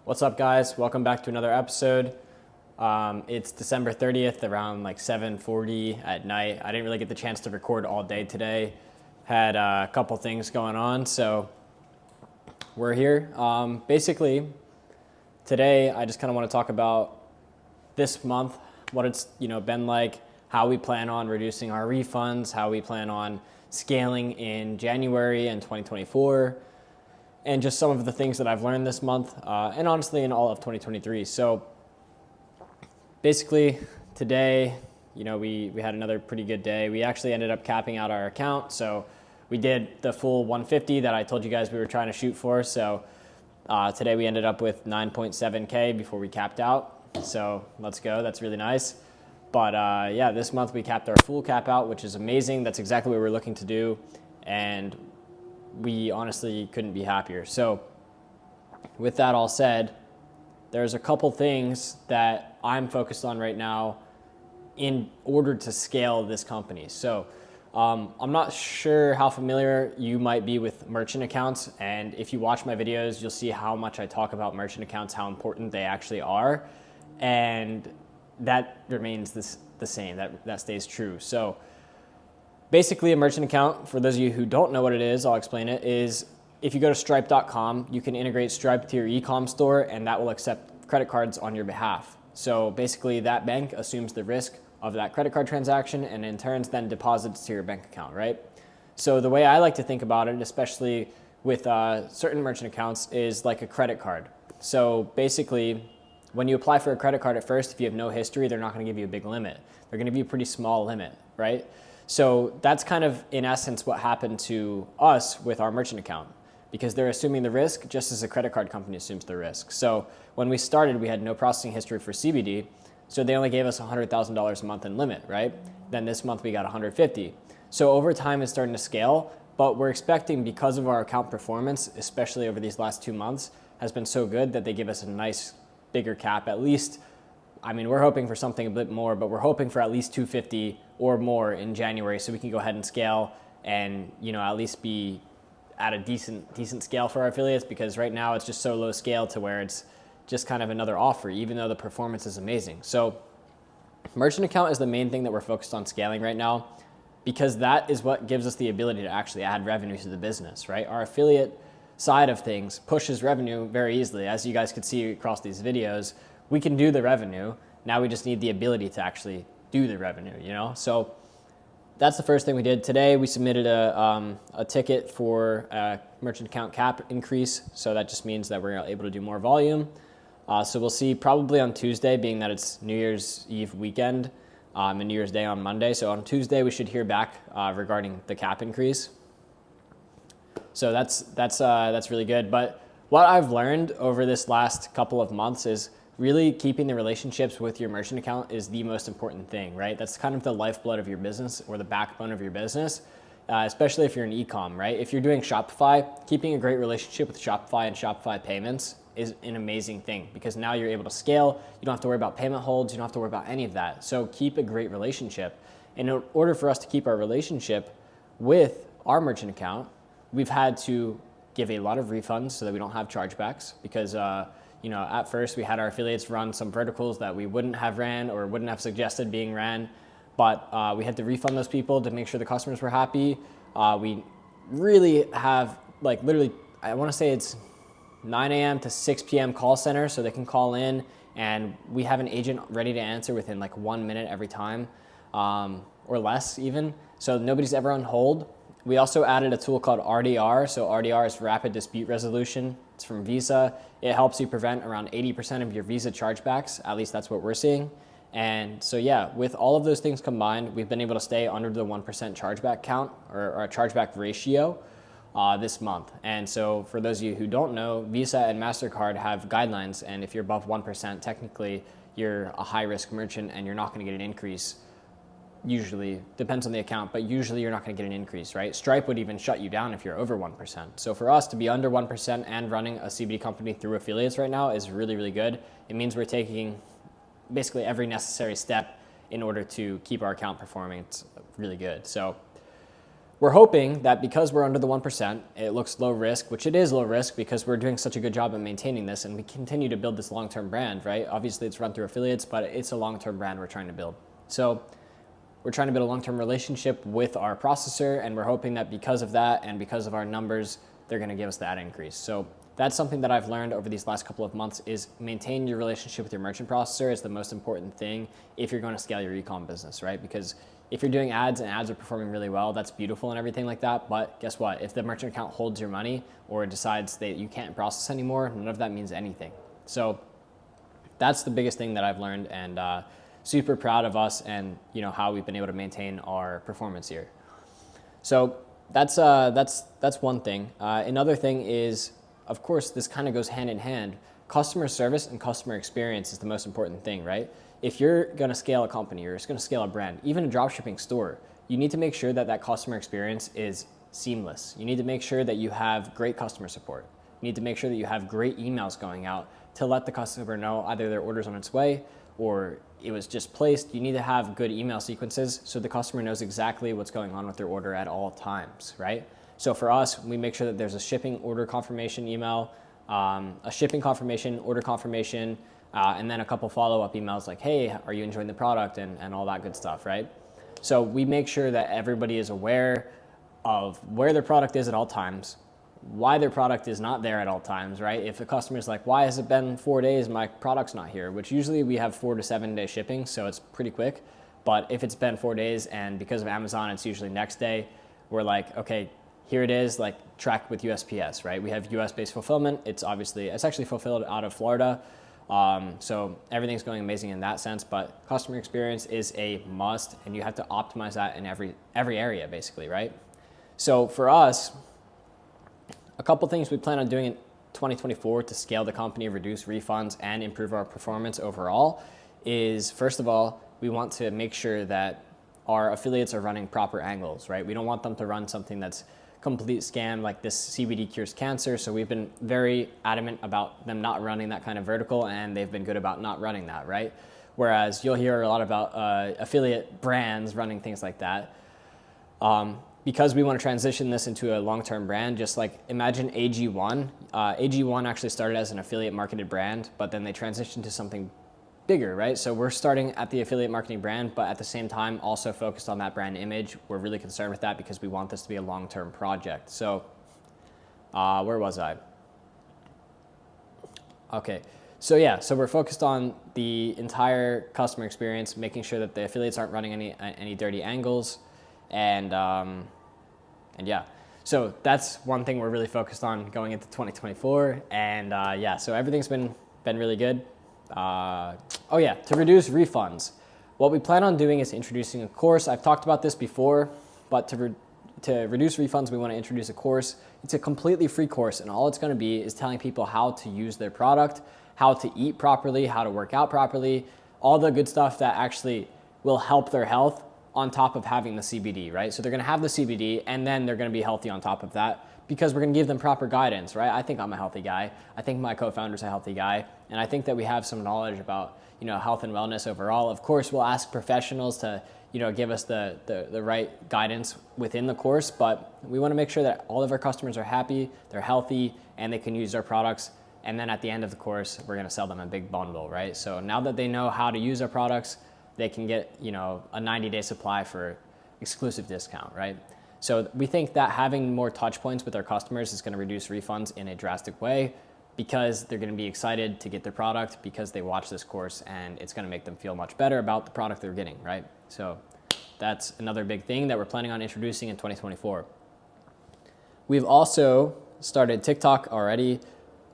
What's up, guys? Welcome back to another episode. It's December 30th, around like 7:40 at night. I didn't really get the chance to record all day today. Had a couple things going on, so we're here. Basically, today I just kind of want to talk about this month, what it's been like, how we plan on reducing our refunds, how we plan on scaling in January and 2024. And just some of the things that I've learned this month, and honestly in all of 2023. So basically today, we had another pretty good day. We actually ended up capping out our account. So we did the full 150 that I told you guys we were trying to shoot for. So today we ended up with 9.7K before we capped out. So let's go, that's really nice. But yeah, this month we capped our full cap out, which is amazing. That's exactly what we're looking to do. And we honestly couldn't be happier. So with that all said, there's a couple things that I'm focused on right now in order to scale this company. So I'm not sure how familiar you might be with merchant accounts. And if you watch my videos, you'll see how much I talk about merchant accounts, how important they actually are. And that remains the same, that stays true. So basically, a merchant account, for those of you who don't know what it is, I'll explain it, is if you go to stripe.com, you can integrate Stripe to your e-com store, and that will accept credit cards on your behalf. So basically, that bank assumes the risk of that credit card transaction and in turn then deposits to your bank account, right? So the way I like to think about it, especially with certain merchant accounts, is like a credit card. So basically, when you apply for a credit card at first, if you have no history, they're not going to give you a big limit. They're going to give you a pretty small limit, right? So that's kind of, in essence, what happened to us with our merchant account, because they're assuming the risk just as a credit card company assumes the risk. So when we started, we had no processing history for CBD, so they only gave us $100,000 a month in limit, right? Then this month we got 150. So over time it's starting to scale, but we're expecting, because of our account performance, especially over these last 2 months, has been so good that they give us a nice bigger cap, at least. I mean, we're hoping for something a bit more, but we're hoping for at least 250 or more in January, so we can go ahead and scale and at least be at a decent scale for our affiliates, because right now it's just so low scale to where it's just kind of another offer, even though the performance is amazing. So merchant account is the main thing that we're focused on scaling right now, because that is what gives us the ability to actually add revenue to the business, right? Our affiliate side of things pushes revenue very easily. As you guys could see across these videos, we can do the revenue. Now we just need the ability to actually do the revenue, So that's the first thing we did. Today we submitted a ticket for a merchant account cap increase. So that just means that we're able to do more volume. So we'll see probably on Tuesday, being that it's New Year's Eve weekend and New Year's Day on Monday. So on Tuesday we should hear back regarding the cap increase. So that's really good. But what I've learned over this last couple of months is really keeping the relationships with your merchant account is the most important thing, right? That's kind of the lifeblood of your business, or the backbone of your business, especially if you're an e-com, right? If you're doing Shopify, keeping a great relationship with Shopify and Shopify payments is an amazing thing, because now you're able to scale. You don't have to worry about payment holds. You don't have to worry about any of that. So keep a great relationship. And in order for us to keep our relationship with our merchant account, we've had to give a lot of refunds so that we don't have chargebacks, because at first we had our affiliates run some verticals that we wouldn't have ran or wouldn't have suggested being ran, but we had to refund those people to make sure the customers were happy. We really have, literally, I want to say it's 9 a.m. to 6 p.m. call center, so they can call in, and we have an agent ready to answer within 1 minute every time, or less even, so nobody's ever on hold. We also added a tool called RDR. So RDR is Rapid Dispute Resolution. It's from Visa. It helps you prevent around 80% of your Visa chargebacks. At least that's what we're seeing. And so yeah, with all of those things combined, we've been able to stay under the 1% chargeback count, or a chargeback ratio this month. And so for those of you who don't know, Visa and MasterCard have guidelines. And if you're above 1%, technically you're a high risk merchant and you're not going to get an increase. Usually, depends on the account, but usually you're not going to get an increase, right? Stripe would even shut you down if you're over 1%. So for us to be under 1% and running a CBD company through affiliates right now is really, really good. It means we're taking basically every necessary step in order to keep our account performing. It's really good. So we're hoping that because we're under the 1%, it looks low risk, which it is low risk because we're doing such a good job at maintaining this and we continue to build this long-term brand, right? Obviously it's run through affiliates, but it's a long-term brand we're trying to build. So we're trying to build a long-term relationship with our processor, and we're hoping that because of that and because of our numbers, they're gonna give us that increase. So that's something that I've learned over these last couple of months is maintain your relationship with your merchant processor is the most important thing if you're going to scale your e-com business, right? Because if you're doing ads and ads are performing really well, that's beautiful and everything like that. But guess what? If the merchant account holds your money or decides that you can't process anymore, none of that means anything. So that's the biggest thing that I've learned, and super proud of us and how we've been able to maintain our performance here. So that's one thing. Another thing is, of course, this kind of goes hand in hand. Customer service and customer experience is the most important thing, right? If you're going to scale a company or you're going to scale a brand, even a dropshipping store, you need to make sure that that customer experience is seamless. You need to make sure that you have great customer support. You need to make sure that you have great emails going out to let the customer know either their order's on its way or it was just placed. You need to have good email sequences so the customer knows exactly what's going on with their order at all times, right? So for us, we make sure that there's a shipping order confirmation email, a shipping confirmation, order confirmation, and then a couple follow-up emails like, hey, are you enjoying the product, and all that good stuff, right? So we make sure that everybody is aware of where their product is at all times, why their product is not there at all times, right? If the customer's like, why has it been 4 days, my product's not here, which usually we have 4 to 7 day shipping, so it's pretty quick. But if it's been 4 days and because of Amazon, it's usually next day, we're like, okay, here it is, like track with USPS, right? We have US-based fulfillment. It's actually fulfilled out of Florida. So everything's going amazing in that sense, but customer experience is a must and you have to optimize that in every area basically, right? So for us, a couple things we plan on doing in 2024 to scale the company, reduce refunds, and improve our performance overall is, first of all, we want to make sure that our affiliates are running proper angles, right? We don't want them to run something that's complete scam like this CBD cures cancer. So we've been very adamant about them not running that kind of vertical, and they've been good about not running that, right? Whereas you'll hear a lot about affiliate brands running things like that. Because we want to transition this into a long-term brand, just like imagine AG1. AG1 actually started as an affiliate marketed brand, but then they transitioned to something bigger, right? So we're starting at the affiliate marketing brand, but at the same time also focused on that brand image. We're really concerned with that because we want this to be a long-term project. So where was I? Okay, so yeah, so we're focused on the entire customer experience, making sure that the affiliates aren't running any dirty angles, and yeah. So that's one thing we're really focused on going into 2024, and yeah, so everything's been really good. Oh yeah, to reduce refunds. What we plan on doing is introducing a course. I've talked about this before, but to reduce refunds, we want to introduce a course. It's a completely free course, and all it's going to be is telling people how to use their product, how to eat properly, how to work out properly, all the good stuff that actually will help their health on top of having the CBD, right? So they're going to have the CBD, and then they're going to be healthy on top of that, because we're going to give them proper guidance, right? I think I'm a healthy guy. I think my co-founder's a healthy guy. And I think that we have some knowledge about, health and wellness overall. Of course, we'll ask professionals to, give us the right guidance within the course, but we want to make sure that all of our customers are happy, they're healthy, and they can use our products. And then at the end of the course, we're going to sell them a big bundle, right? So now that they know how to use our products, they can get, a 90-day supply for exclusive discount, right? So we think that having more touch points with our customers is going to reduce refunds in a drastic way, because they're going to be excited to get their product because they watch this course, and it's going to make them feel much better about the product they're getting, right? So that's another big thing that we're planning on introducing in 2024. We've also started TikTok already.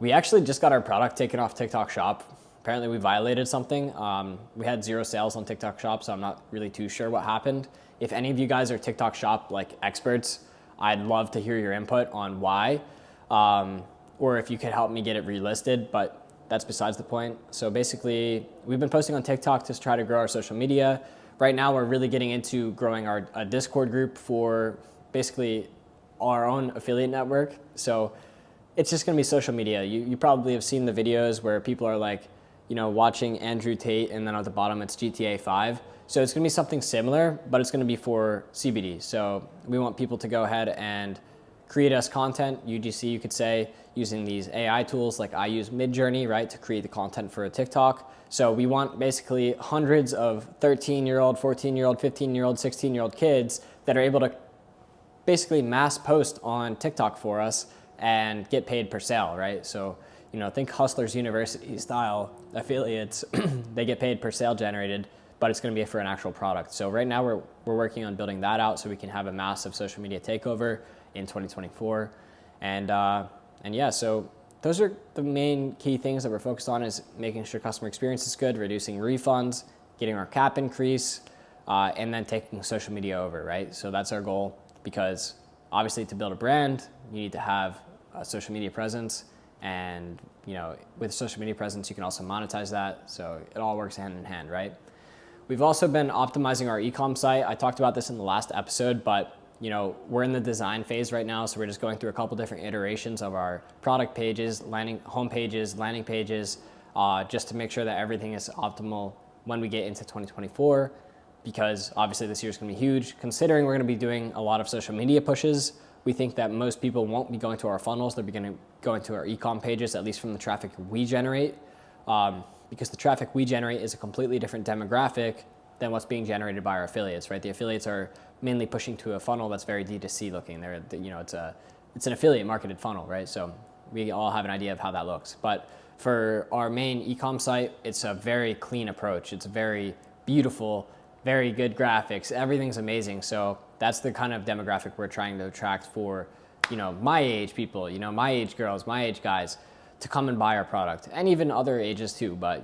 We actually just got our product taken off TikTok Shop. Apparently we violated something. We had 0 sales on TikTok Shop, so I'm not really too sure what happened. If any of you guys are TikTok Shop experts, I'd love to hear your input on why. Or if you could help me get it relisted, but that's besides the point. So basically, we've been posting on TikTok to try to grow our social media. Right now, we're really getting into growing a Discord group for basically our own affiliate network. So it's just gonna be social media. You probably have seen the videos where people are like, watching Andrew Tate, and then at the bottom it's GTA 5. So it's going to be something similar, but it's going to be for CBD. So we want people to go ahead and create us content, UGC you could say, using these AI tools like I use Midjourney, right, to create the content for a TikTok. So we want basically hundreds of 13-year-old, 14-year-old, 15-year-old, 16-year-old kids that are able to basically mass post on TikTok for us and get paid per sale, right? So, think Hustlers University style affiliates, they get paid per sale generated, but it's going to be for an actual product. So right now we're working on building that out so we can have a massive social media takeover in 2024. And yeah, so those are the main key things that we're focused on, is making sure customer experience is good, reducing refunds, getting our cap increase, and then taking social media over, right? So that's our goal, because obviously to build a brand, you need to have a social media presence. And, with social media presence, you can also monetize that. So it all works hand in hand, right? We've also been optimizing our e-com site. I talked about this in the last episode, but we're in the design phase right now. So we're just going through a couple different iterations of our product pages, home pages, landing pages, just to make sure that everything is optimal when we get into 2024, because obviously this year is going to be huge. Considering we're going to be doing a lot of social media pushes, we think that most people won't be going to our funnels. They're going to go into our e-com pages, at least from the traffic we generate, because the traffic we generate is a completely different demographic than what's being generated by our affiliates, right? The affiliates are mainly pushing to a funnel that's very D2C looking. It's an affiliate marketed funnel, right? So we all have an idea of how that looks. But for our main e-com site, it's a very clean approach. It's very beautiful, very good graphics. Everything's amazing. So that's the kind of demographic we're trying to attract for, my age people, my age girls, my age guys, to come and buy our product, and even other ages too. But,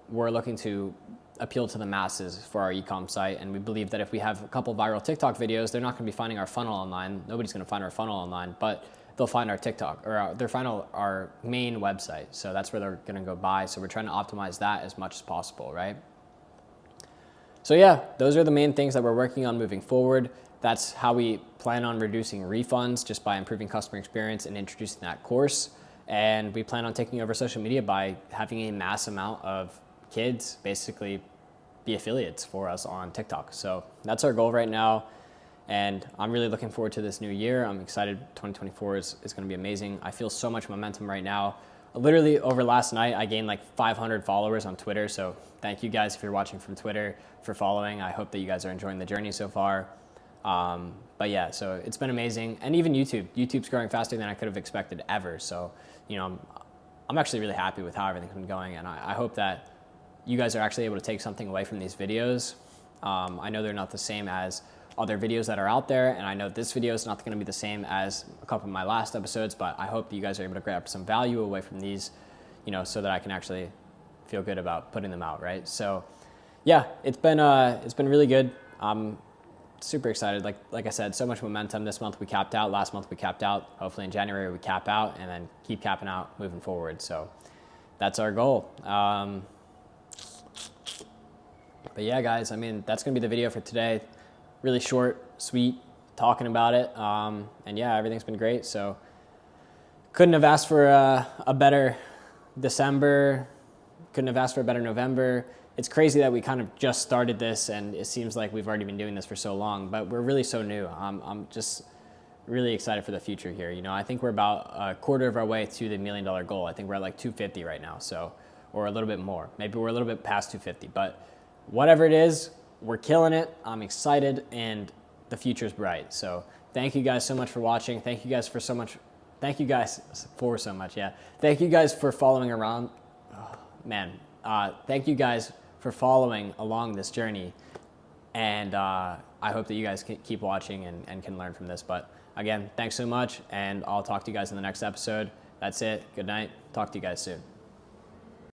we're looking to appeal to the masses for our e-com site. And we believe that if we have a couple viral TikTok videos, they're not going to be finding our funnel online. Nobody's going to find our funnel online, but they'll find our TikTok, or they'll find our main website. So that's where they're going to go buy. So we're trying to optimize that as much as possible, right? So yeah, those are the main things that we're working on moving forward. That's how we plan on reducing refunds, just by improving customer experience and introducing that course. And we plan on taking over social media by having a mass amount of kids basically be affiliates for us on TikTok. So that's our goal right now. And I'm really looking forward to this new year. I'm excited. 2024 is going to be amazing. I feel so much momentum right now. Literally over last night, I gained like 500 followers on Twitter. So thank you guys, if you're watching from Twitter, for following. I hope that you guys are enjoying the journey so far. But yeah, so it's been amazing. And even YouTube's growing faster than I could have expected ever. So, I'm actually really happy with how everything's been going. And I hope that you guys are actually able to take something away from these videos. I know they're not the same as other videos that are out there, and I know this video is not going to be the same as a couple of my last episodes, but I hope that you guys are able to grab some value away from these, so that I can actually feel good about putting them out, right? So yeah, it's been really good. I'm super excited. Like I said, so much momentum. This month we capped out, last month we capped out. Hopefully in January we cap out, and then keep capping out moving forward. So that's our goal. But yeah, guys, that's going to be the video for today. Really short, sweet, talking about it. And yeah, everything's been great. So couldn't have asked for a better December. Couldn't have asked for a better November. It's crazy that we kind of just started this, and it seems like we've already been doing this for so long, but we're really so new. I'm just really excited for the future here. I think we're about a quarter of our way to the $1 million goal. I think we're at like 250 right now, so, or a little bit more. Maybe we're a little bit past 250, but whatever it is, we're killing it. I'm excited, and the future's bright. So thank you guys so much for watching. Thank you guys for so much. Thank you guys for so much. Yeah. Thank you guys for following around. Oh, thank you guys for following along this journey. And I hope that you guys can keep watching and can learn from this. But again, thanks so much. And I'll talk to you guys in the next episode. That's it. Good night. Talk to you guys soon.